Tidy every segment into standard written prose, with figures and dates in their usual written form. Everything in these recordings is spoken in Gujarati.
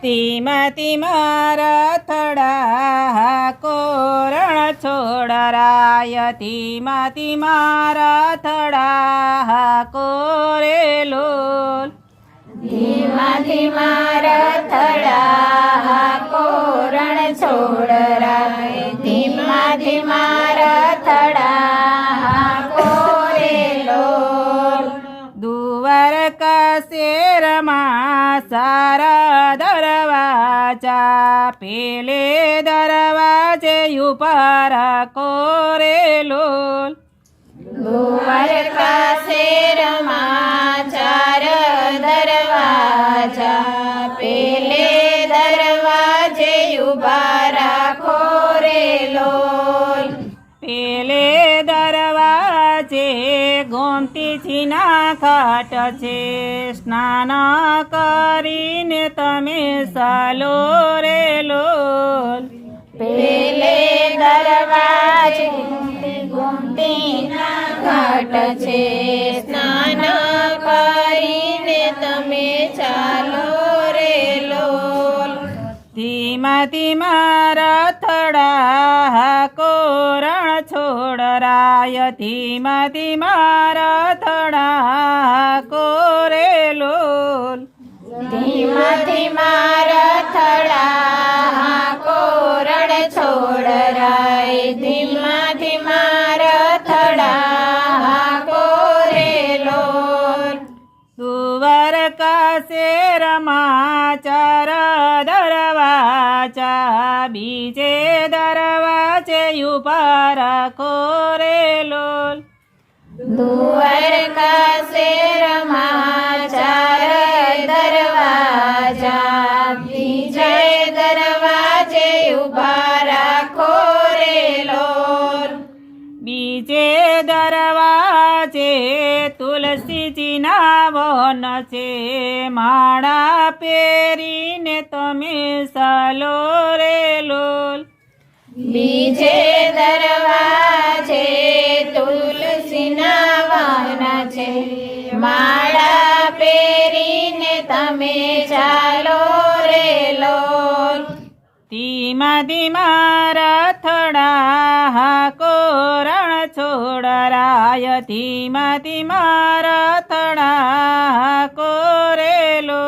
ધીમા ધીમા રથડા કોરણ છોડરાય ધીમા ધીમા રથડા કોરેલો ધીમા ધીમા રથડા કોરણ છોડરાય ધીમા ધીમા રથડા કોરેલો દ્વારકા શેરમાં સારા દરવાજા પેલે દરવાજે ઉપર કોરેલો દ્વારકા શેરમાં ચાર દરવાજા પેલે દરવાજે ઉભા રાખો રેલો પેલે દરવાજે ગોમતીજીના ઘાટ છે સ્નાન કરીને તમે ચાલો રેલો પેલે દરવાજે ગોમતીના ઘાટ છે સ્નાન કરીને તમે ચાલો રેલો ધીમા ધીમા રથડા કોરણ છોડરાય ધીમા ધીમા રથડા કોરેલો ધીમા ધીમા રથડા કોરણ છોડરાય ધીમા ધીમા રથડા કોરેલો દ્વારકા શેરમાં ચાર દરવાજા બીજે દરવાજે ઉપર કોરેલો દ્વારકા શેરમાં ચાર દરવાજા બીજે દરવાજે ઉભા રાખો રેલો બીજે દરવાજે તુલસીજીના વન છે માળા પહેરીને તમે ચાલો રેલો બીજે દરવાજે તુલસીના વન છે માળા પહેરીને તમે ચાલો રેલો ધીમા ધીમા રથડા કોરણ છોડરાય ધીમા ધીમા રથડા કોરેલો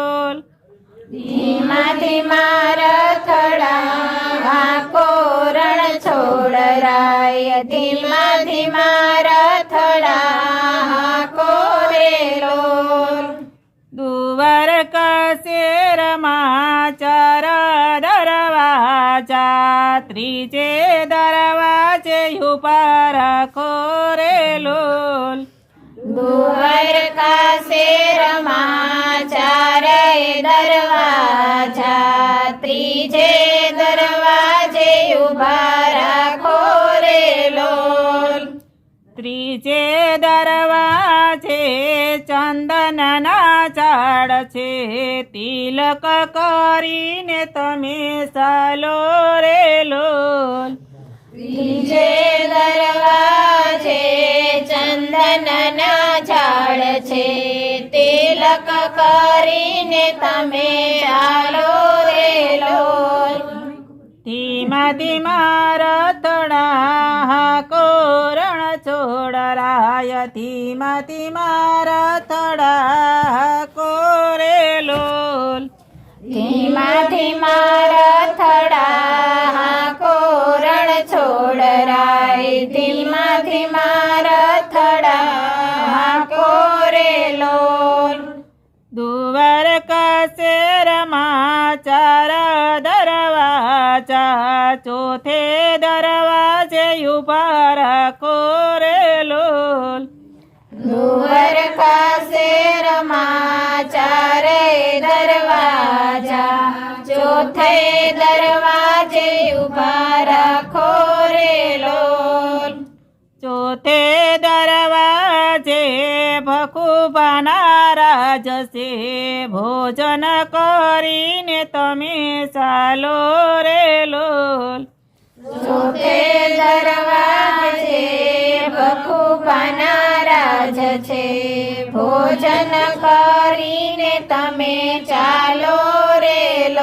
ધીમા ધીમા રથડા કોરણ છોડરાય ધીમા ધીમા રથડા કોરેલો દ્વારકા શેરમાં ચાર દરવાજા ત્રીજે દરવાજે ઉપર કોરેલો દ્વારકા શેરમાં ચારેય દરવાજા ત્રીજે દરવાજે ઉભા રાખો રેલો ત્રીજે દરવાજે ચંદનના ઝાડ છે તિલક કરીને તમે ચાલો રેલો ત્રીજે દરવાજે ચંદનના ઝાડ છે તિલક કરીને તમે ચાલો રેલો ધીમા ધીમા રથડા કોરણ છોડરાય ધીમા ધીમા રથડા કોરેલો ધીમા ધીમા રથડા કોરણ છોડરાય ધીમા ધીમા રથડા કોરેલો દ્વારકા શેરમાં ચાર દરવાજા ચોથે દરવાજે ઉપર કોરેલો દ્વારકા શેરમાં ચારેય દરવાજા ચોથે દરવાજે ઉભા રાખો રેલો ચોથે દરવાજે ભખુબાના રાજ છે ભોજન કરીને તમે ચાલો રેલો ચોથે દરવાજે ભખુબાના રાજ છે ભોજન કરીને તમે ચાલો રેલો